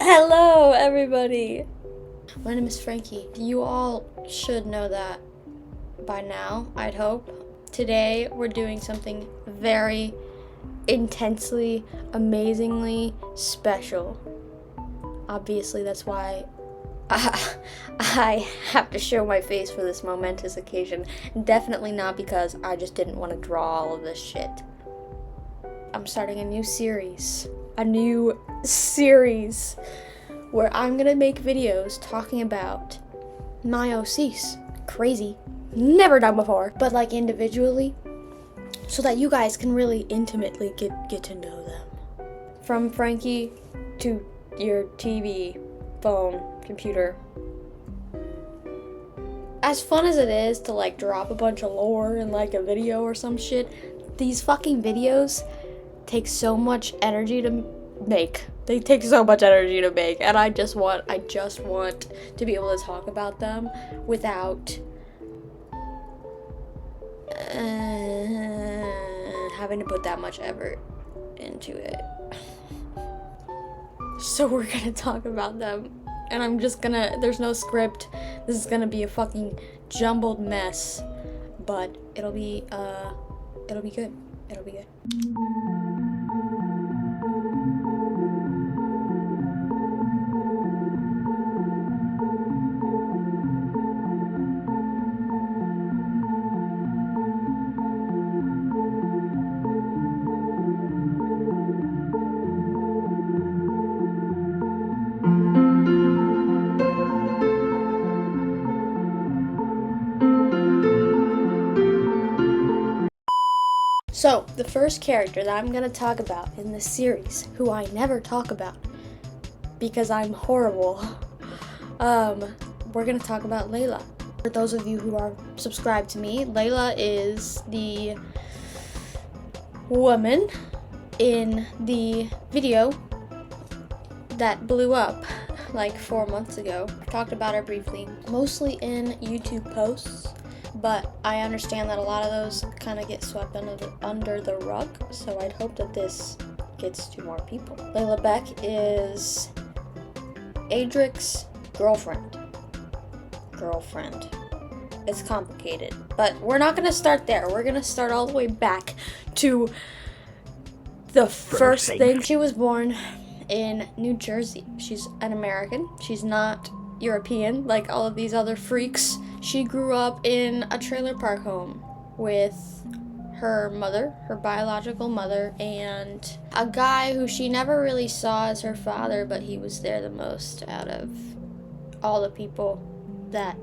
Hello, everybody. My name is Frankie. You all should know that by now, I'd hope. Today, we're doing something very intensely, amazingly special. Obviously, that's why I have to show my face for this momentous occasion. Definitely not because I just didn't want to draw all of this shit. I'm starting a new series. Where I'm gonna make videos talking about my OCs. Crazy. Never done before. But like individually, so that you guys can really intimately get to know them. From Frankie to your TV, phone, computer. As fun as it is to like drop a bunch of lore in like a video or some shit, these fucking videos take so much energy to make. They take so much energy to make, and I just want to be able to talk about them without having to put that much effort into it. So we're gonna talk about them, and there's no script. This is gonna be a fucking jumbled mess, but it'll be good. It'll be good. So, the first character that I'm gonna talk about in this series, who I never talk about because I'm horrible, we're gonna talk about Layla. For those of you who are subscribed to me, Layla is the woman in the video that blew up like 4 months ago. I talked about her briefly, mostly in YouTube posts. But I understand that a lot of those kind of get swept under the rug, so I'd hope that this gets to more people. LAYLA BECK is ADRIK's girlfriend. It's complicated, but we're not gonna start there. We're gonna start all the way back to the first thing. She was born in New Jersey. She's an American. She's not European like all of these other freaks. She grew up in a trailer park home with her mother, her biological mother, and a guy who she never really saw as her father, but he was there the most out of all the people that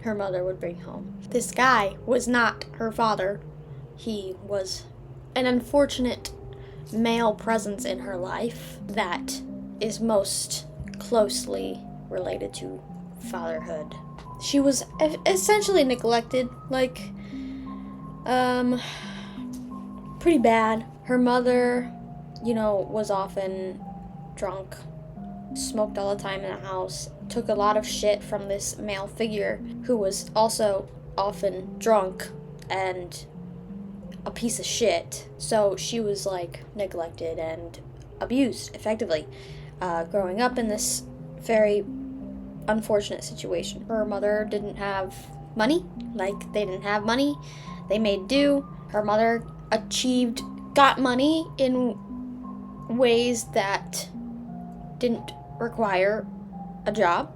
her mother would bring home. This guy was not her father. He was an unfortunate male presence in her life that is most closely related to fatherhood. She was essentially neglected, like, pretty bad. Her mother, was often drunk, smoked all the time in the house, took a lot of shit from this male figure who was also often drunk and a piece of shit. So she was, like, neglected and abused, effectively, growing up in this very unfortunate situation. Her mother didn't have money. They didn't have money. They made do. Her mother got money in ways that didn't require a job,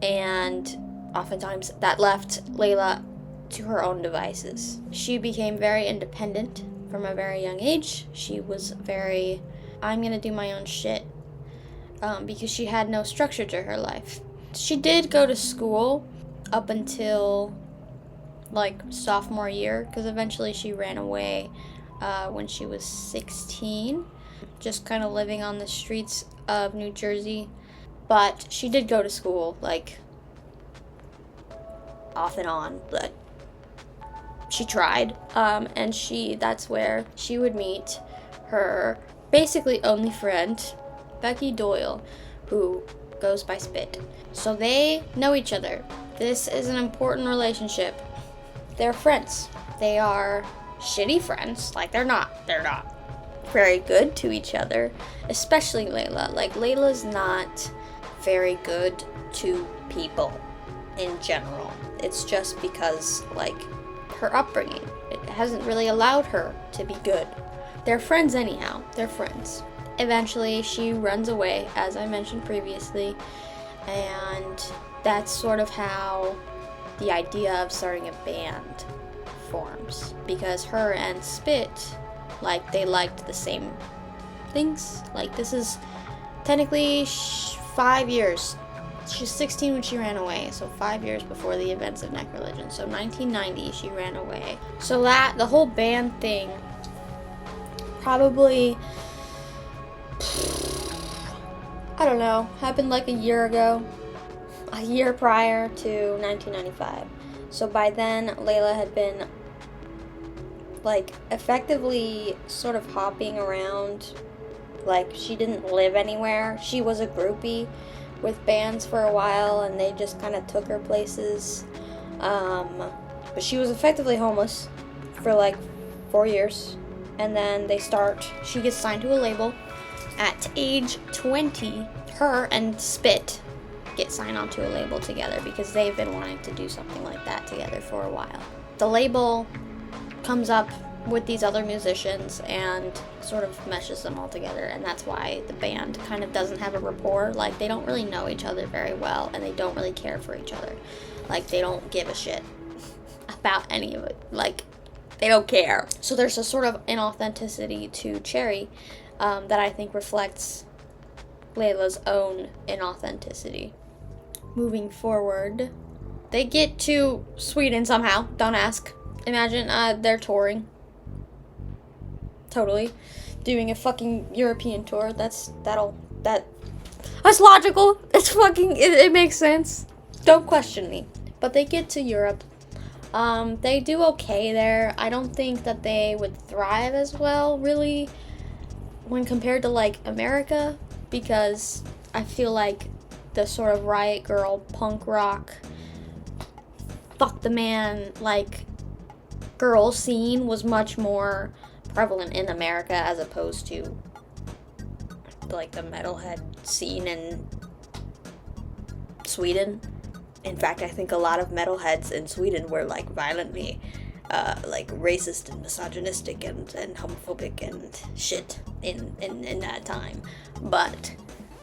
and oftentimes that left Layla to her own devices. She became very independent from a very young age. She was I'm gonna do my own shit, because she had no structure to her life. She did go to school up until like sophomore year, because eventually she ran away when she was 16, just kind of living on the streets of New Jersey. But she did go to school, like, off and on, but she tried, and that's where she would meet her basically only friend, Becky Doyle, who goes by Spit. So they know each other. This is an important relationship. They're friends. They are shitty friends. Like, they're not very good to each other, especially Layla. Like, Layla's not very good to people in general. It's just because, like, her upbringing, it hasn't really allowed her to be good. They're friends anyhow. They're friends. Eventually, she runs away, as I mentioned previously, and that's sort of how the idea of starting a band forms. Because her and Spit, like, they liked the same things. Like, this is technically 5 years. She's 16 when she ran away, so 5 years before the events of Nekroligion. So 1990, she ran away. So that, the whole band thing, probably, I don't know, happened like a year ago. A year prior to 1995. So by then, Layla had been, like, effectively sort of hopping around. Like, she didn't live anywhere. She was a groupie with bands for a while, and they just kind of took her places. But she was effectively homeless for like 4 years. And then she gets signed to a label. At age 20, her and Spit get signed onto a label together because they've been wanting to do something like that together for a while. The label comes up with these other musicians and sort of meshes them all together, and that's why the band kind of doesn't have a rapport. Like, they don't really know each other very well, and they don't really care for each other. Like, they don't give a shit about any of it. Like, they don't care. So there's a sort of inauthenticity to CHERRI that I think reflects Layla's own inauthenticity. Moving forward, they get to Sweden somehow. Don't ask. Imagine they're touring. Totally. Doing a fucking European tour. That's logical. It's fucking, it makes sense. Don't question me. But they get to Europe. They do okay there. I don't think that they would thrive as well, really, when compared to, like, America, because I feel like the sort of riot girl, punk rock, fuck the man, like, girl scene was much more prevalent in America as opposed to, like, the metalhead scene in Sweden. In fact, I think a lot of metalheads in Sweden were, like, violently, like, racist and misogynistic and homophobic and shit in that time. But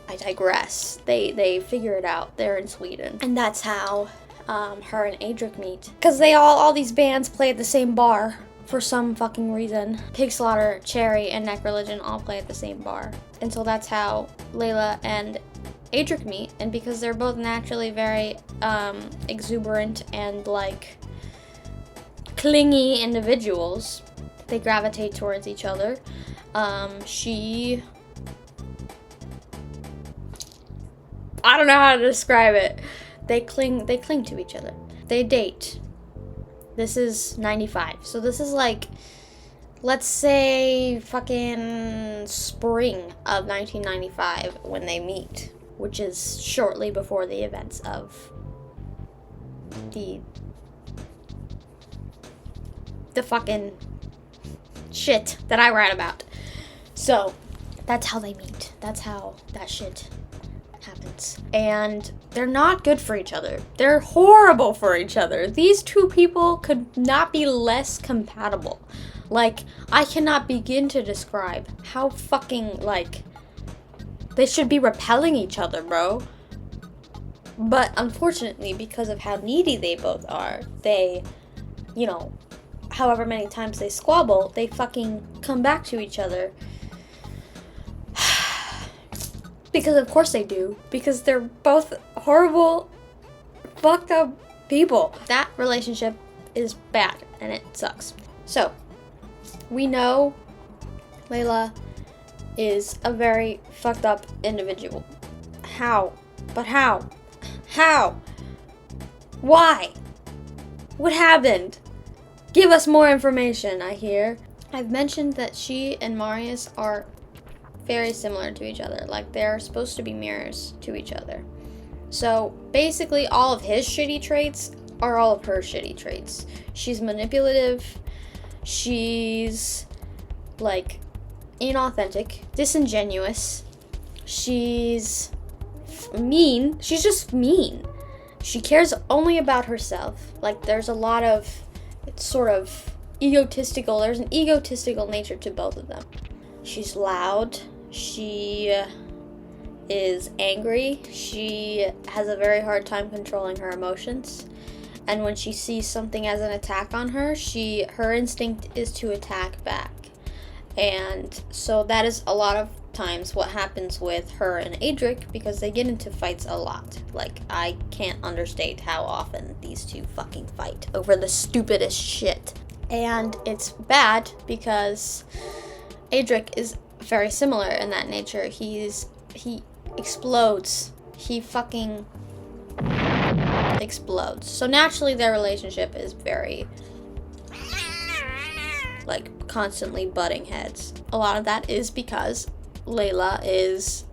I digress. They figure it out. They're in Sweden. And that's how her and ADRIK meet. Because all these bands play at the same bar for some fucking reason. Pig Slaughter, CHERRI, and Nekroligion all play at the same bar. And so that's how Layla and ADRIK meet. And because they're both naturally very exuberant and, like, clingy individuals, they gravitate towards each other. I don't know how to describe it. They cling to each other. They date. This is 95. So this is, like, let's say fucking spring of 1995 when they meet, which is shortly before the events of the fucking shit that I write about. So that's how they meet. That's how that shit happens. And they're not good for each other. They're horrible for each other. These two people could not be less compatible. Like, I cannot begin to describe how fucking, like, they should be repelling each other, bro. But unfortunately, because of how needy they both are, they, you know, however many times they squabble, they fucking come back to each other. Because of course they do. Because they're both horrible, fucked up people. That relationship is bad, and it sucks. So, we know Layla is a very fucked up individual. How? But how? How? Why? What happened? Give us more information, I hear. I've mentioned that she and Marius are very similar to each other. Like, they're supposed to be mirrors to each other. So, basically, all of his shitty traits are all of her shitty traits. She's manipulative. She's, like, inauthentic, disingenuous. She's mean. She's just mean. She cares only about herself. Like, there's a lot of, it's sort of egotistical. There's an egotistical nature to both of them. She's loud. She is angry. She has a very hard time controlling her emotions. And when she sees something as an attack on her, her instinct is to attack back. And so that is a lot of times what happens with her and ADRIK, because they get into fights a lot. Like, I can't understate how often these two fucking fight over the stupidest shit. And it's bad because ADRIK is very similar in that nature. He explodes. He fucking explodes. So naturally their relationship is very, like, constantly butting heads. A lot of that is because Layla is,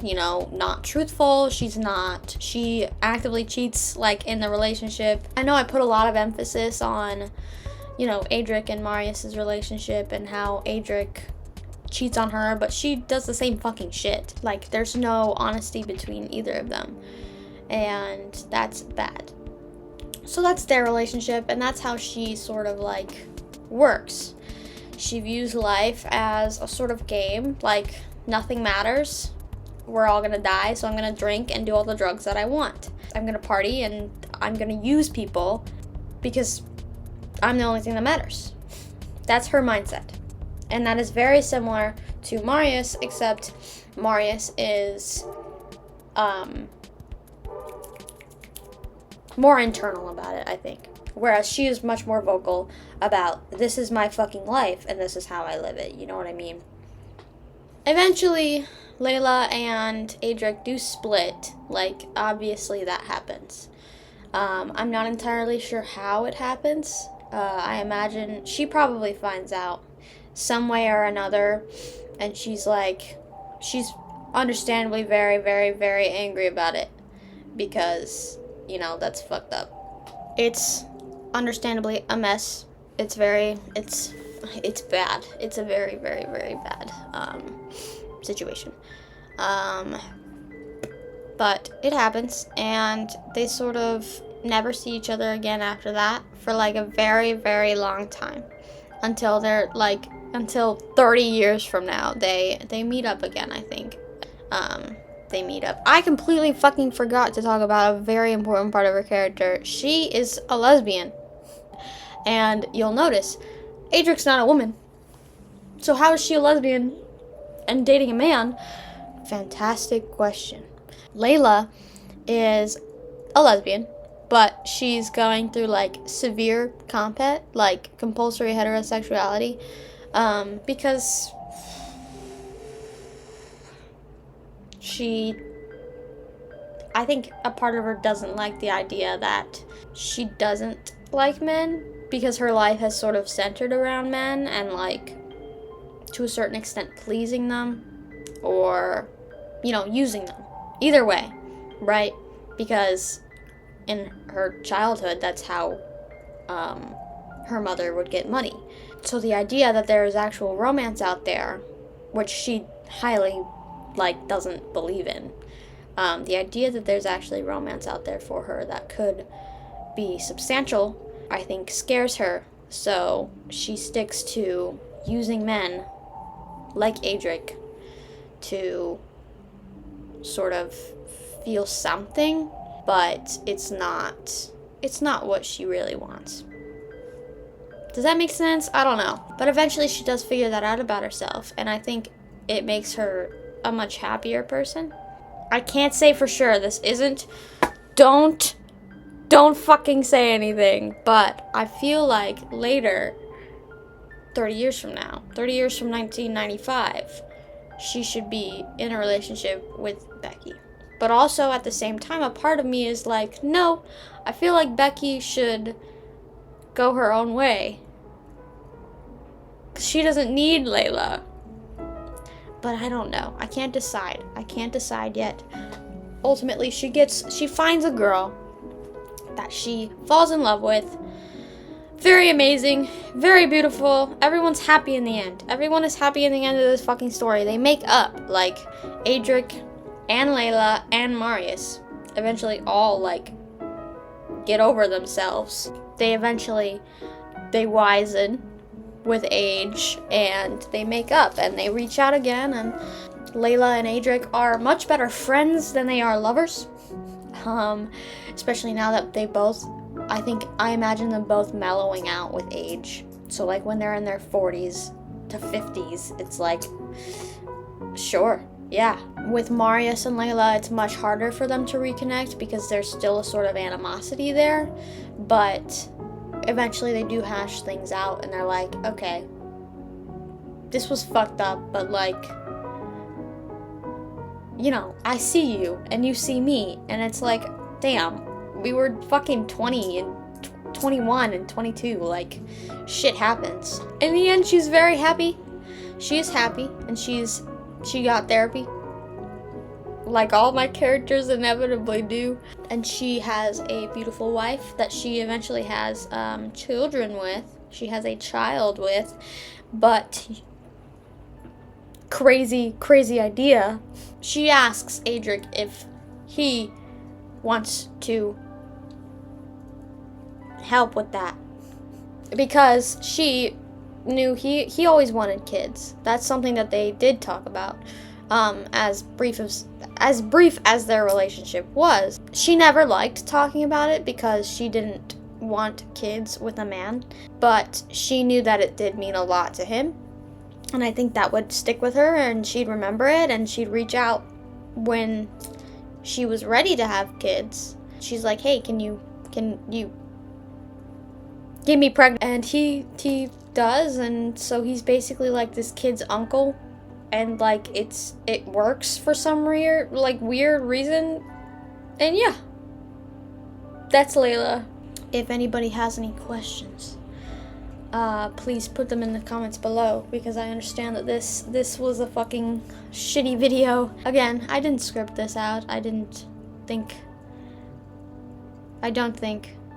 you know, not truthful. She actively cheats, like, in the relationship. I know I put a lot of emphasis on, you know, ADRIK and Marius's relationship and how ADRIK cheats on her, but she does the same fucking shit. Like, there's no honesty between either of them, and that's bad. So that's their relationship, and that's how she sort of, like, works. She views life as a sort of game, like, nothing matters. We're all gonna die, so I'm gonna drink and do all the drugs that I want. I'm gonna party and I'm gonna use people because I'm the only thing that matters. That's her mindset. And that is very similar to Marius, except Marius is more internal about it, I think. Whereas she is much more vocal about, this is my fucking life and this is how I live it, you know what I mean? Eventually, Layla and ADRIK do split. Like, obviously that happens. I'm not entirely sure how it happens. I imagine she probably finds out some way or another, and she's understandably very, very, very angry about it, because, you know, that's fucked up. It's understandably a mess. It's bad. It's a very, very, very bad situation. But it happens, and they sort of never see each other again after that for, like, a very, very long time, until 30 years from now they meet up again, I think. They meet up. I completely fucking forgot to talk about a very important part of her character. She is a lesbian. And you'll notice, ADRIK's not a woman. So how is she a lesbian and dating a man? Fantastic question. Layla is a lesbian, but she's going through, like, severe compet, like compulsory heterosexuality, because I think a part of her doesn't like the idea that she doesn't like men, because her life has sort of centered around men and, like, to a certain extent pleasing them or, you know, using them. Either way, right? Because in her childhood, that's how her mother would get money. So the idea that there is actual romance out there, which she highly, like, doesn't believe in, the idea that there's actually romance out there for her that could be substantial, I think, scares her. So she sticks to using men like ADRIK to sort of feel something, but it's not what she really wants. Does that make sense? I don't know. But eventually she does figure that out about herself, and I think it makes her a much happier person. I can't say for sure. This isn't... Don't fucking say anything. But I feel like later, 30 years from now, 30 years from 1995, she should be in a relationship with Becky. But also, at the same time, a part of me is like, no, I feel like Becky should go her own way. 'Cause she doesn't need Layla. But I don't know. I can't decide. I can't decide yet. Ultimately, she finds a girl that she falls in love with. Very amazing. Very beautiful. Everyone's happy in the end. Everyone is happy in the end of this fucking story. They make up. Like, ADRIK and Layla and Marius eventually all like get over themselves. They wisen with age and they make up and they reach out again, and Layla and ADRIK are much better friends than they are lovers. Especially now that they both, I imagine them both mellowing out with age. So like when they're in their 40s to 50s, it's like, sure, yeah. With Marius and Layla, it's much harder for them to reconnect because there's still a sort of animosity there, but eventually they do hash things out and they're like, okay, this was fucked up, but like, you know, I see you and you see me, and it's like, damn, we were fucking 20 and 21 and 22, like, shit happens. In the end, she's very happy. She is happy, and she got therapy, like all my characters inevitably do, and she has a beautiful wife that she eventually has children with. She has a child with, but crazy idea. She asks ADRIK if he wants to help with that, because she knew he always wanted kids. That's something that they did talk about. As brief as their relationship was, she never liked talking about it because she didn't want kids with a man, but she knew that it did mean a lot to him, and I think that would stick with her, and she'd remember it, and she'd reach out when she was ready to have kids. She's like, hey, can you get me pregnant? And he does, and so he's basically like this kid's uncle, and like it works for some weird reason. And yeah, that's Layla. If anybody has any questions, please put them in the comments below, because I understand that this was a fucking shitty video. Again, I didn't script this out. I don't think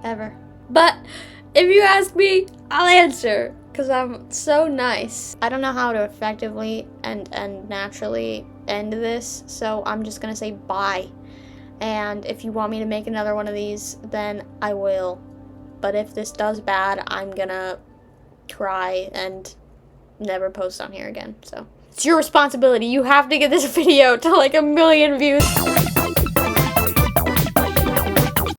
ever. But if you ask me, I'll answer, because I'm so nice. I don't know how to effectively and naturally end this, so I'm just gonna say bye. And if you want me to make another one of these, then I will. But if this does bad, I'm gonna cry and never post on here again. So it's your responsibility. You have to get this video to like 1 million views.